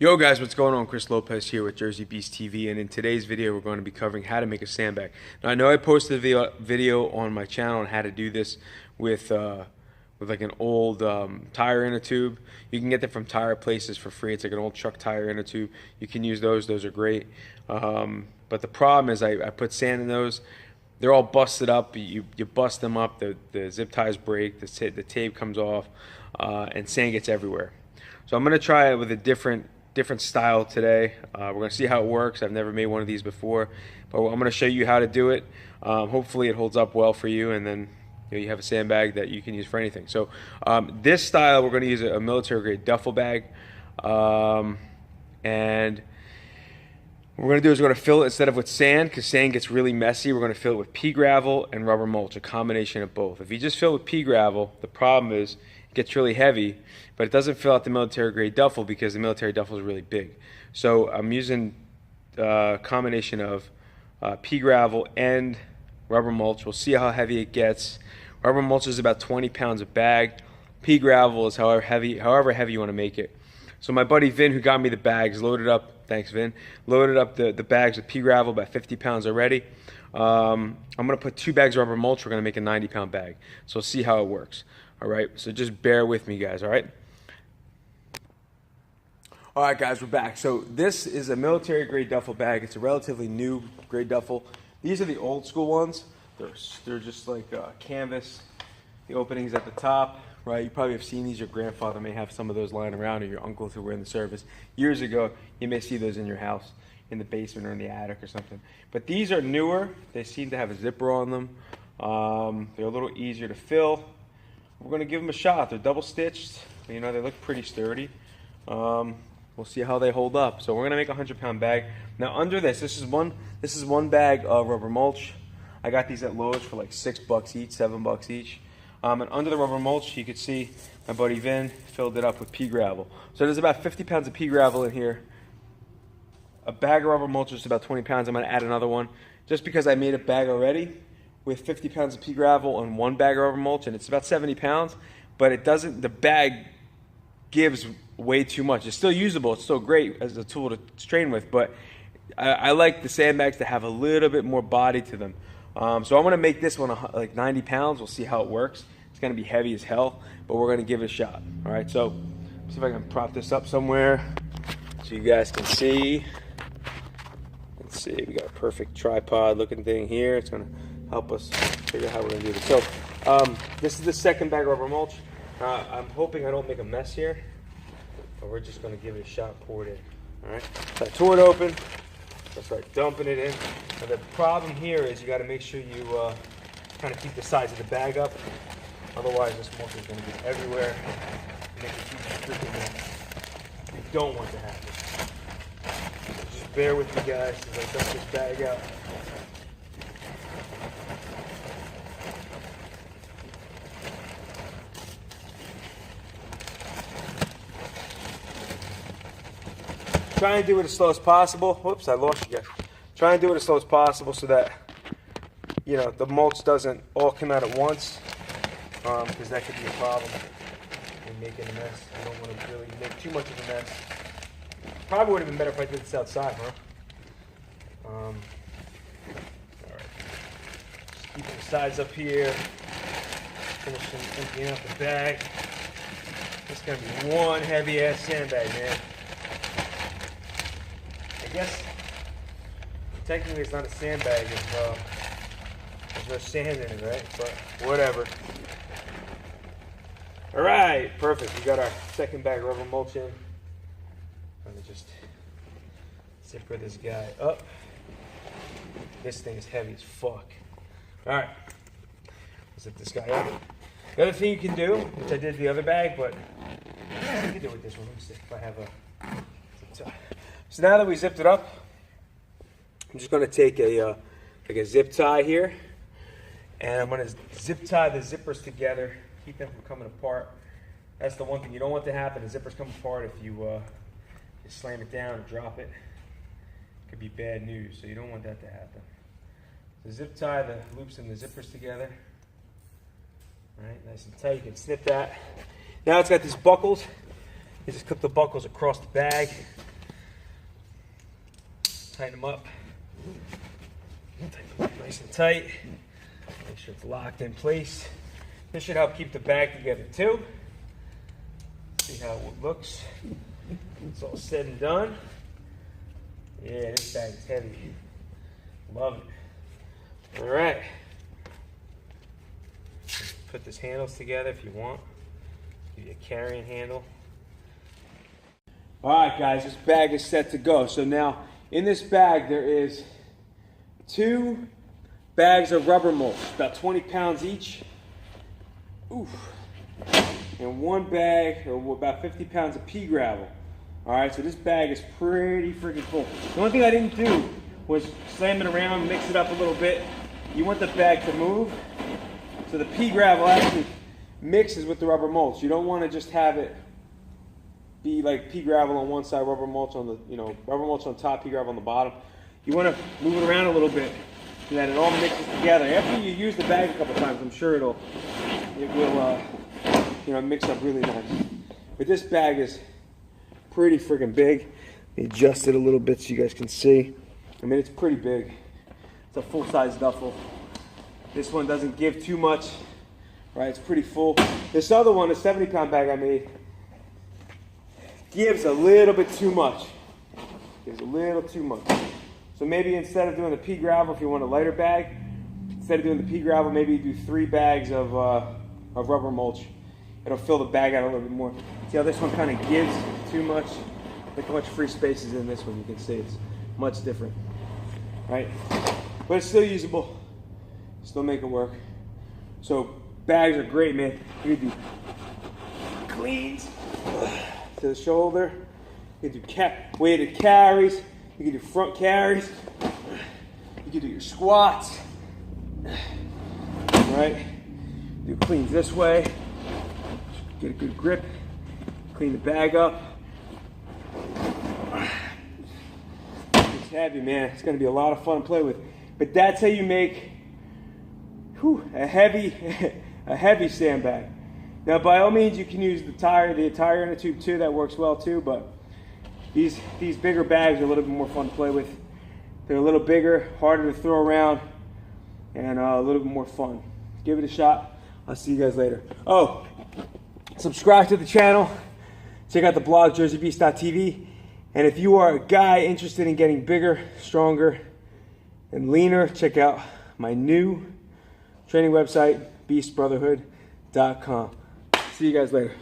Yo guys, what's going on? Chris Lopez here with Jersey Beast TV, and in today's video we're going to be covering how to make a sandbag. Now I know I posted a video on my channel on how to do this with like an old tire inner tube. You can get them from tire places for free. It's like an old truck tire inner tube. You can use those are great. But the problem is I put sand in those. They're all busted up. You bust them up, the zip ties break, the tape comes off, and sand gets everywhere. So I'm going to try it with a different style today. We're going to see how it works. I've never made one of these before, but I'm going to show you how to do it. Hopefully it holds up well for you, and then you have a sandbag that you can use for anything. So this style, we're going to use a military grade duffel bag, and what we're going to do is we're going to fill it, instead of with sand, because sand gets really messy, we're going to fill it with pea gravel and rubber mulch, a combination of both. If you just fill it with pea gravel, the problem is it gets really heavy, but it doesn't fill out the military grade duffel because the military duffel is really big. So I'm using a combination of pea gravel and rubber mulch. We'll see how heavy it gets. Rubber mulch is about 20 pounds a bag. Pea gravel is however heavy you want to make it. So my buddy Vin, who got me the bags, loaded up, thanks Vin, loaded up the bags with pea gravel, about 50 pounds already. I'm going to put 2 bags of rubber mulch. We're going to make a 90-pound bag. So we'll see how it works. All right, so just bear with me, guys, all right? All right, guys, we're back. So this is a military-grade duffel bag. It's a relatively new grade duffel. These are the old-school ones. They're just like canvas. The opening's at the top, right? You probably have seen these. Your grandfather may have some of those lying around, or your uncles who were in the service. Years ago, you may see those in your house, in the basement or in the attic or something. But these are newer. They seem to have a zipper on them. They're a little easier to fill. We're going to give them a shot. They're double stitched. You know, they look pretty sturdy. We'll see how they hold up. So we're going to make a 100-pound bag. Now under this is one bag of rubber mulch. I got these at Lowe's for like $6 each, $7 each. And under the rubber mulch, you could see my buddy Vin filled it up with pea gravel. So there's about 50 pounds of pea gravel in here. A bag of rubber mulch is about 20 pounds. I'm going to add another one just because I made a bag already with 50 pounds of pea gravel and 1 bag of rubber mulch, and it's about 70 pounds, but it doesn't, the bag gives way too much. It's still usable, it's still great as a tool to strain with, but I like the sandbags to have a little bit more body to them. So I'm gonna make this one like 90 pounds, we'll see how it works. It's gonna be heavy as hell, but we're gonna give it a shot. All right, so see if I can prop this up somewhere so you guys can see. Let's see, we got a perfect tripod looking thing here. It's gonna help us figure out how we're going to do this. So this is the second bag of rubber mulch. I'm hoping I don't make a mess here, but we're just going to give it a shot, pour it in. All right, so I tore it open. Let's start dumping it in. Now the problem here is you got to make sure you kind of keep the sides of the bag up. Otherwise this mulch is going to get everywhere. Make a huge freaking mess. You don't want to happen. So just bear with me, guys, as I dump this bag out. Try and do it as slow as possible. Whoops, I lost you guys. Try and do it as slow as possible so that, you know, the mulch doesn't all come out at once, because that could be a problem in making a mess. You don't want to really make too much of a mess. Probably would have been better if I did this outside, huh? All right. Just keeping the sides up here. Finishing emptying out the bag. It's gonna be one heavy ass sandbag, man. I guess technically it's not a sandbag if there's no sand in it, right? But whatever. All right, perfect. We got our second bag of rubber mulch in. Let me just zipper this guy up. This thing is heavy as fuck. All right, zip this guy up. The other thing you can do, which I did the other bag, but I can do it with this one. Let me see if I have a zip tie. So now that we zipped it up, I'm just going to take like a zip tie here, and I'm going to zip tie the zippers together, keep them from coming apart. That's the one thing you don't want to happen. The zippers come apart if you just slam it down or drop it. It could be bad news, so you don't want that to happen. So zip tie the loops and the zippers together. All right, nice and tight. You can snip that. Now it's got these buckles. You just clip the buckles across the bag. tighten them up. Tighten them up nice and tight. Make sure it's locked in place. This should help keep the bag together too. See how it looks. It's all said and done. Yeah, this bag is heavy. Love it. All right. Put this handles together if you want. Give you a carrying handle. All right, guys, this bag is set to go. So now, in this bag, there is 2 bags of rubber mulch, about 20 pounds each. Oof. And 1 bag, or about 50 pounds of pea gravel. All right, so this bag is pretty freaking full. The only thing I didn't do was slam it around, mix it up a little bit. You want the bag to move, so the pea gravel actually mixes with the rubber mulch. You don't want to just have it be like pea gravel on one side, rubber mulch on the, rubber mulch on top, pea gravel on the bottom. You want to move it around a little bit so that it all mixes together. After you use the bag a couple times, I'm sure it will mix up really nice. But this bag is pretty freaking big. Let me adjust it a little bit so you guys can see. I mean, it's pretty big. It's a full-size duffel. This one doesn't give too much, right? It's pretty full. This other one, the 70-pound bag I made, gives a little bit too much. Gives a little too much. So maybe instead of doing the pea gravel, if you want a lighter bag, instead of doing the pea gravel, maybe you do 3 bags of rubber mulch. It'll fill the bag out a little bit more. See how this one kind of gives too much? Look how much free space is in this one. You can see it's much different, right? But it's still usable. Still make it work. So bags are great, man. You can do cleans to the shoulder. You can do weighted carries. You can do front carries. You can do your squats. Right? Do cleans this way. Get a good grip. Clean the bag up. It's heavy, man. It's going to be a lot of fun to play with. But that's how you make a heavy sandbag. Now, by all means, you can use the tire in the tube too. That works well too. But these bigger bags are a little bit more fun to play with. They're a little bigger, harder to throw around, and a little bit more fun. Give it a shot. I'll see you guys later. Oh, subscribe to the channel. Check out the blog, jerseybeast.tv. And if you are a guy interested in getting bigger, stronger, and leaner, check out my new training website, beastbrotherhood.com. See you guys later.